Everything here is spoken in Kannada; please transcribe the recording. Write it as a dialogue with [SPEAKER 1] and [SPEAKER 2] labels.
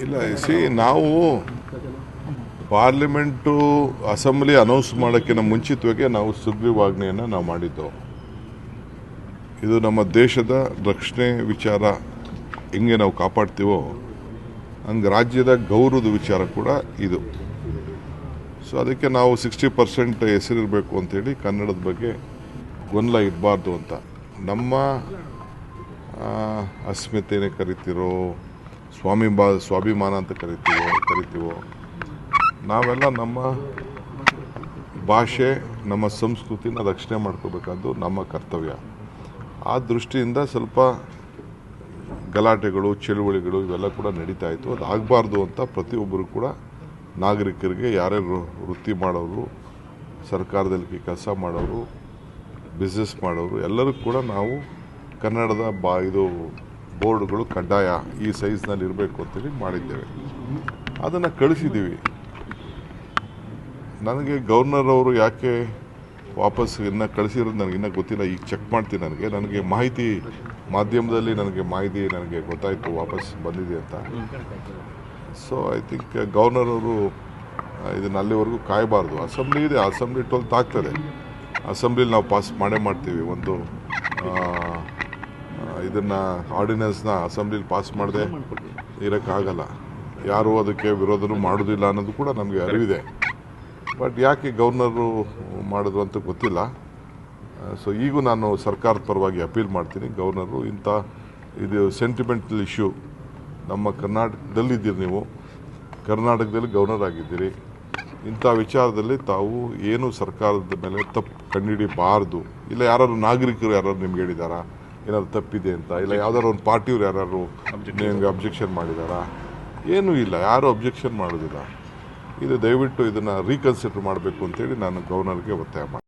[SPEAKER 1] ಇಲ್ಲ ನಾವು ಪಾರ್ಲಿಮೆಂಟು ಅಸೆಂಬ್ಲಿ ಅನೌನ್ಸ್ ಮಾಡೋಕ್ಕಿಂತ ಮುಂಚಿತವಾಗಿ ನಾವು ಸುಗ್ರೀವಾಜ್ಞೆಯನ್ನು ನಾವು ಮಾಡಿದ್ದು. ಇದು ನಮ್ಮ ದೇಶದ ರಕ್ಷಣೆ ವಿಚಾರ ಹೆಂಗೆ ನಾವು ಕಾಪಾಡ್ತೀವೋ ಹಂಗೆ ರಾಜ್ಯದ ಗೌರವದ ವಿಚಾರ ಕೂಡ ಇದು. ಸೊ ಅದಕ್ಕೆ ನಾವು 60% ಹೆಸರಿರಬೇಕು ಅಂತೇಳಿ ಕನ್ನಡದ ಬಗ್ಗೆ ಗೊಂದಲ ಇರಬಾರ್ದು ಅಂತ ನಮ್ಮ ಅಸ್ಮಿತೆನೇ ಕರಿತಿರೋ ಸ್ವಾಭಿಮಾನ ಅಂತ ಕರಿತೀವೋ ನಾವೆಲ್ಲ ನಮ್ಮ ಭಾಷೆ ನಮ್ಮ ಸಂಸ್ಕೃತಿನ ರಕ್ಷಣೆ ಮಾಡ್ಕೋಬೇಕಾದ್ದು ನಮ್ಮ ಕರ್ತವ್ಯ. ಆ ದೃಷ್ಟಿಯಿಂದ ಸ್ವಲ್ಪ ಗಲಾಟೆಗಳು ಚಳುವಳಿಗಳು ಇವೆಲ್ಲ ಕೂಡ ನಡೀತಾ ಇತ್ತು. ಅದು ಆಗಬಾರ್ದು ಅಂತ ಪ್ರತಿಯೊಬ್ಬರು ಕೂಡ ನಾಗರಿಕರಿಗೆ ಯಾರ್ಯಾರು ವೃತ್ತಿ ಮಾಡೋರು, ಸರ್ಕಾರದಲ್ಲಿ ಕೆಲಸ ಮಾಡೋರು, ಬಿಸ್ನೆಸ್ ಮಾಡೋರು ಎಲ್ಲರೂ ಕೂಡ ನಾವು ಕನ್ನಡದ ಇದು ಬೋರ್ಡ್ಗಳು ಕಡ್ಡಾಯ ಈ ಸೈಜ್ನಲ್ಲಿ ಇರಬೇಕು ಅಂತೇಳಿ ಮಾಡಿದ್ದೇವೆ. ಅದನ್ನು ಕಳಿಸಿದ್ದೀವಿ. ನನಗೆ ಗವರ್ನರ್ ಅವರು ಯಾಕೆ ವಾಪಸ್ ಇನ್ನೂ ಕಳಿಸಿರೋದು ನನಗಿನ್ನೂ ಗೊತ್ತಿಲ್ಲ. ಈಗ ಚೆಕ್ ಮಾಡ್ತೀನಿ. ನನಗೆ ಮಾಹಿತಿ ಮಾಧ್ಯಮದಲ್ಲಿ ನನಗೆ ಗೊತ್ತಾಯಿತು ವಾಪಸ್ ಬಂದಿದೆ ಅಂತ. ಸೊ ಐ ಥಿಂಕ್ ಗವರ್ನರ್ ಅವರು ಇದನ್ನು ಅಲ್ಲಿವರೆಗೂ ಕಾಯಬಾರ್ದು. ಅಸೆಂಬ್ಲಿ ಇದೆ, ಅಸೆಂಬ್ಲಿ 12th ಆಗ್ತದೆ. ಅಸೆಂಬ್ಲಿಲಿ ನಾವು ಪಾಸ್ ಮಾಡ್ತೀವಿ. ಒಂದು ಇದನ್ನು ಆರ್ಡಿನೆನ್ಸ್ನ ಅಸೆಂಬ್ಲಿಲಿ ಪಾಸ್ ಮಾಡದೆ ಇರೋಕ್ಕಾಗಲ್ಲ. ಯಾರೂ ಅದಕ್ಕೆ ವಿರೋಧನೂ ಮಾಡೋದಿಲ್ಲ ಅನ್ನೋದು ಕೂಡ ನಮಗೆ ಅರಿವಿದೆ. ಬಟ್ ಯಾಕೆ ಗವರ್ನರು ಮಾಡಿದ್ರು ಅಂತ ಗೊತ್ತಿಲ್ಲ. ಸೊ ಈಗೂ ನಾನು ಸರ್ಕಾರದ ಪರವಾಗಿ ಅಪೀಲ್ ಮಾಡ್ತೀನಿ. ಗವರ್ನರು ಇದು ಸೆಂಟಿಮೆಂಟಲ್ ಇಶ್ಯೂ. ನಮ್ಮ ಕರ್ನಾಟಕದಲ್ಲಿದ್ದೀರಿ, ನೀವು ಕರ್ನಾಟಕದಲ್ಲಿ ಗವರ್ನರ್ ಆಗಿದ್ದೀರಿ. ಇಂಥ ವಿಚಾರದಲ್ಲಿ ತಾವು ಏನು ಸರ್ಕಾರದ ಮೇಲೆ ತಪ್ಪು ಕಂಡುಹಿಡಿಬಾರ್ದು. ಇಲ್ಲ ಯಾರು ನಾಗರಿಕರು ಯಾರು ನಿಮ್ಗೆ ಹೇಳಿದಾರಾ ಏನಾದ್ರು ತಪ್ಪಿದೆ ಅಂತ? ಇಲ್ಲ ಯಾವ್ದಾದ್ರು ಒಂದು ಪಾರ್ಟಿಯವ್ರು ಯಾರು ನಿಮ್ಗೆ ಅಬ್ಜೆಕ್ಷನ್ ಮಾಡಿದಾರಾ? ಏನೂ ಇಲ್ಲ, ಯಾರೂ ಅಬ್ಜೆಕ್ಷನ್ ಮಾಡೋದಿಲ್ಲ. ಇದು ದಯವಿಟ್ಟು ಇದನ್ನು ರೀಕನ್ಸಿಡರ್ ಮಾಡಬೇಕು ಅಂತೇಳಿ ನಾನು ಗವರ್ನರ್ಗೆ ಒತ್ತಾಯ ಮಾಡ್ತೀನಿ.